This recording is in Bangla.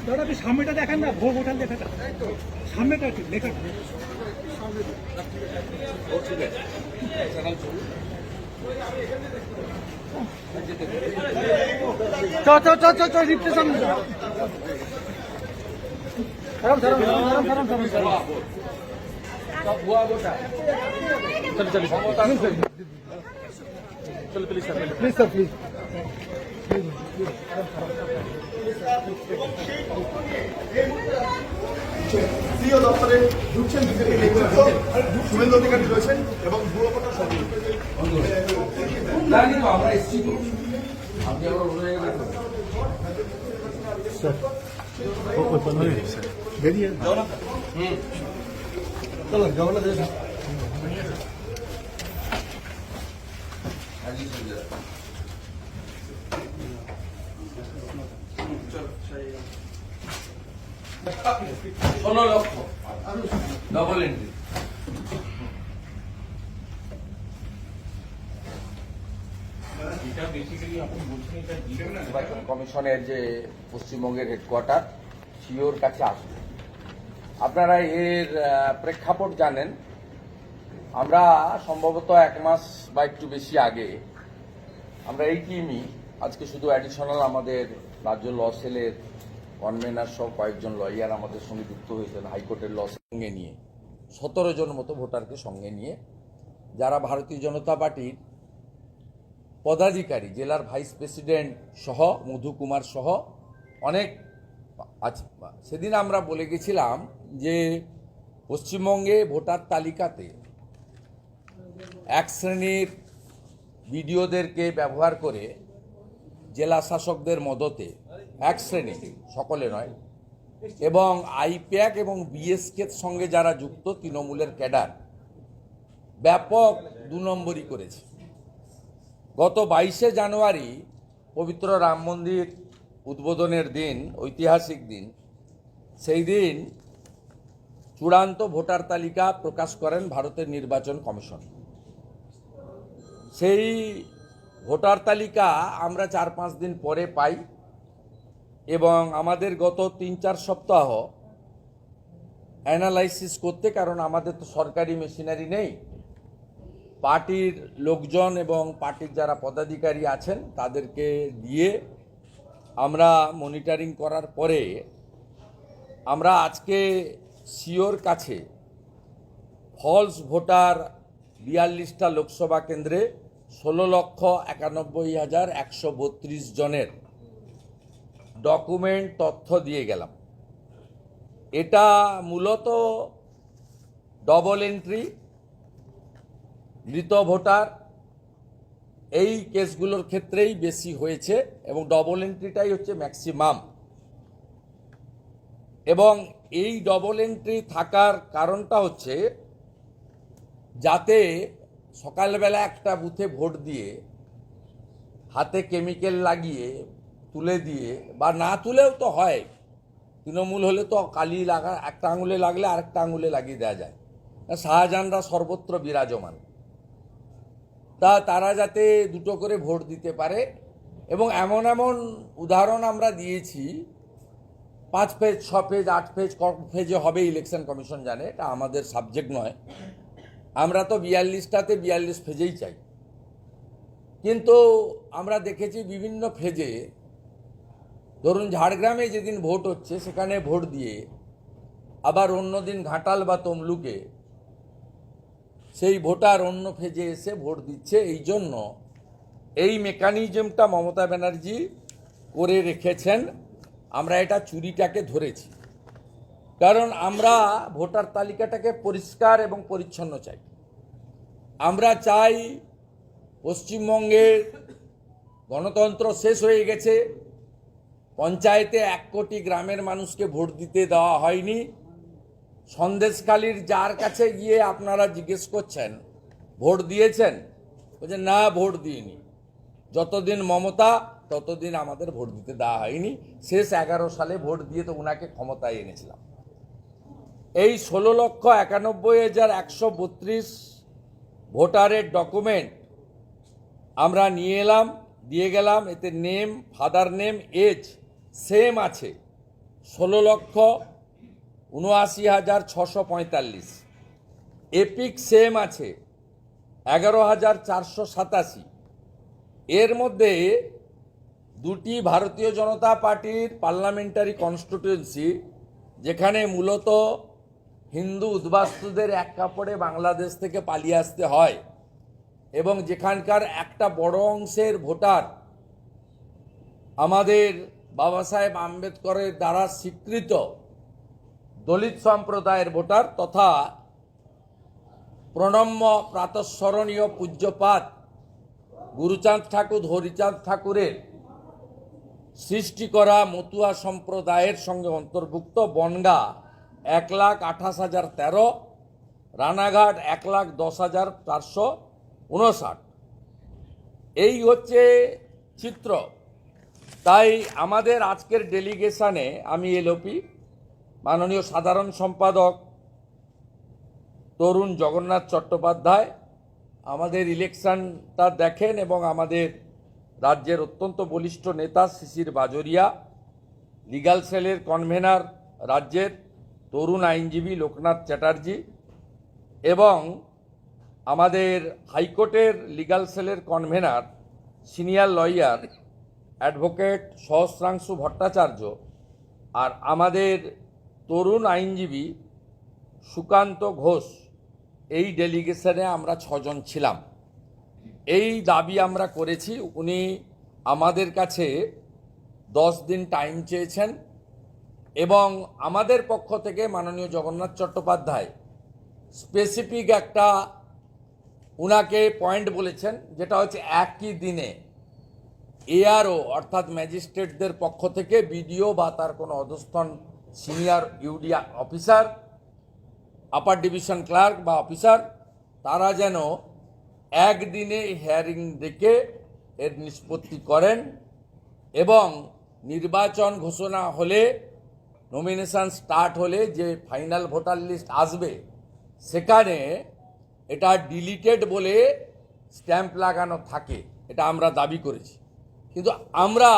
দাদা আপনি সামনেটা দেখেন না, ভোগ ওঠান লেখাটা সামনেটা একটু লেখাটা রিপ্লেস সামনে প্লিজ স্যার প্লিজ। সিও দপ্তরে ঢুকছেন, বিজেপি নেতৃত্ব শুভেন্দু অধিকারী রয়েছেন এবং ভুয়ো বেরিয়ে চলো জগন্নাথ ষোলো লক্ষ ডবল এন্ট্রি। নির্বাচন কমিশনের যে পশ্চিমবঙ্গের হেডকোয়ার্টার সিওর কাছে আসবে। আপনারা এর প্রেক্ষাপট জানেন। আমরা সম্ভবত 1 মাস বা একটু বেশি আগে আমরা এই টিমই আজকে শুধু অ্যাডিশনাল আমাদের রাজ্য ল সেলের কনভেনার সহ কয়েকজন লয়ার আমাদের সঙ্গে যুক্ত হয়েছেন হাইকোর্টের ল সঙ্গে নিয়ে 17 জন মতো ভোটারকে সঙ্গে নিয়ে, যারা ভারতীয় জনতা পার্টির পদাধিকারী, জেলার ভাইস প্রেসিডেন্ট সহ মধু কুমার সহ অনেক আছে। সেদিন আমরা বলে গেছিলাম যে পশ্চিমবঙ্গে ভোটার তালিকাতে এক শ্রেণীর বিডিওদেরকে ব্যবহার করে জেলা শাসকদের মদতে এক শ্রেণী, সকলে নয়, এবং আইপ্যাক এবং বিএসকের সঙ্গে যারা যুক্ত তৃণমূলের ক্যাডার ব্যাপক 2 নম্বরই করেছে। গত 22শে জানুয়ারি পবিত্র রাম মন্দির উদ্বোধনের দিন, ঐতিহাসিক দিন, সেই দিন চূড়ান্ত ভোটার তালিকা প্রকাশ করেন ভারতের নির্বাচন কমিশন। সেই ভোটার তালিকা আমরা 4-5 দিন পরে পাই এবং আমাদের গত 3-4 সপ্তাহ অ্যানালাইসিস করতে, কারণ আমাদের তো সরকারি মেশিনারি নেই, পার্টির লোকজন এবং পার্টির যারা পদাধিকারী আছেন তাদেরকে দিয়ে আমরা মনিটরিং করার পরে আমরা আজকে সিওর কাছে ফলস ভোটার 42টা লোকসভা কেন্দ্রে 16,91,132 জনের ডকুমেন্ট তথ্য দিয়ে গেলাম। এটা মূলত ডবল এন্ট্রি, মৃত ভোটার, এই কেসগুলোর ক্ষেত্রেই বেশি হয়েছে এবং ডবল এন্ট্রিটাই হচ্ছে ম্যাক্সিমাম। এবং এই ডবল এন্ট্রি থাকার কারণটা হচ্ছে যাতে সকালবেলা একটা বুথে ভোট দিয়ে হাতে কেমিক্যাল লাগিয়ে তুলে দিয়ে, বা না তুলেও তো হয়, তৃণমূল হলে তো কালি লাগা, একটা আঙুলে লাগলে আরেকটা আঙুলে লাগিয়ে দেওয়া যায়, শাহজাহানরা সর্বত্র বিরাজমান, তারা যাতে দুটো করে ভোট দিতে পারে। এবং এমন এমন উদাহরণ আমরা দিয়েছি, 5 পেজ, 6 পেজ, 8 পেজ, পেজে হবে ইলেকশন কমিশন জানে, এটা আমাদের সাবজেক্ট নয়। আমরা তো 42টাতে 42 পেজেই চাই, কিন্তু আমরা দেখেছি বিভিন্ন পেজে, ধরুন ঝাড়গ্রামে যেদিন ভোট হচ্ছে সেখানে ভোট দিয়ে আবার অন্যদিন ঘাটাল বা তমলুকে সেই ভোটার অন্য পেজে এসে ভোট দিচ্ছে। এই জন্য এই মেকানিজমটা মমতা ব্যানার্জি করে রেখেছেন। আমরা এটা চুরিটাকে ধরেছি, কারণ আমরা ভোটার তালিকাটাকে পরিষ্কার এবং পরিচ্ছন্ন চাই। আমরা চাই পশ্চিমবঙ্গের গণতন্ত্র শেষ হয়ে গেছে, পঞ্চায়েতে 1 কোটি গ্রামের মানুষকে ভোট দিতে দেওয়া হয়নি। সন্দেশখালীর যার কাছে গিয়ে আপনারা জিজ্ঞেস করছেন ভোট দিয়েছেন, বলছে না ভোট দিইনি। যতদিন মমতা ততদিন আমাদের ভোট দিতে দেওয়া হয়নি। শেষ 11 সালে ভোট দিয়ে তো ওনাকে ক্ষমতায় এনেছিলাম। এই 16,91,132 ভোটারের ডকুমেন্ট আমরা নিয়ে এলাম, দিয়ে গেলাম। এতে name, father name, age same আছে 16,79,645, এপিক সেম আছে 11,487। এর মধ্যে দুটি ভারতীয় জনতা পার্টির পার্লামেন্টারি কনস্টিটিউয়েন্সি, যেখানে মূলত হিন্দু উদ্বাস্তুদের এক কাপড়ে বাংলাদেশ থেকে পালিয়ে আসতে হয় এবং যেখানকার একটা বড় অংশের ভোটার আমাদের বাবা সাহেব আম্বেদকরের দ্বারা স্বীকৃত দলিত সম্প্রদায়ের ভোটার তথা প্রণম্য প্রাতঃস্মরণীয় পূজ্যপাত গুরুচাঁদ ঠাকুর হরিচাঁদ ঠাকুরের সৃষ্টি করা মতুয়া সম্প্রদায়ের সঙ্গে অন্তর্ভুক্ত বনগাঁ 1,28,013, রানাঘাট 1,10,459। এই হচ্ছে চিত্র। তাই আমাদের আজকের ডেলিগেশনে আমি এলওপি মাননীয় সাধারণ সম্পাদক তরুণ জগন্নাথ চট্টোপাধ্যায় আমাদের ইলেকশনটা দেখেন এবং আমাদের রাজ্যের অত্যন্ত বলিষ্ঠ নেতা শিশির বাজোরিয়া, লিগ্যাল সেলের কনভেনার রাজ্যের তরুণ আইনজীবী লোকনাথ চ্যাটার্জি এবং আমাদের হাইকোর্টের লিগ্যাল সেলের convener senior lawyer advocate Sahasranshu Bhattacharya আর আমাদের তরুণ আইনজীবী সুকান্ত ঘোষ, এই ডেলিগেশনে আমরা 6 জন ছিলাম। এই দাবি আমরা করেছি। উনি আমাদের কাছে 10 দিন টাইম চেয়েছেন এবং আমাদের পক্ষ থেকে মাননীয় জগন্নাথ চট্টোপাধ্যায় স্পেসিফিক একটা উনাকে পয়েন্ট বলেছেন, যেটা হচ্ছে একই দিনে এআরও অর্থাৎ ম্যাজিস্ট্রেটদের পক্ষ থেকে বিডিও বা তার কোনো অধস্তন senior UD officer, upper division clerk বা অফিসার, তারা যেন একদিনে হিয়ারিং ডেকে এর নিষ্পত্তি করেন এবং নির্বাচন ঘোষণা হলে, নমিনেশন স্টার্ট হলে যে ফাইনাল ভোটার লিস্ট আসবে সেখানে এটা ডিলিটেড বলে স্ট্যাম্প লাগানো থাকে। এটা আমরা দাবি করেছি, কিন্তু আমরা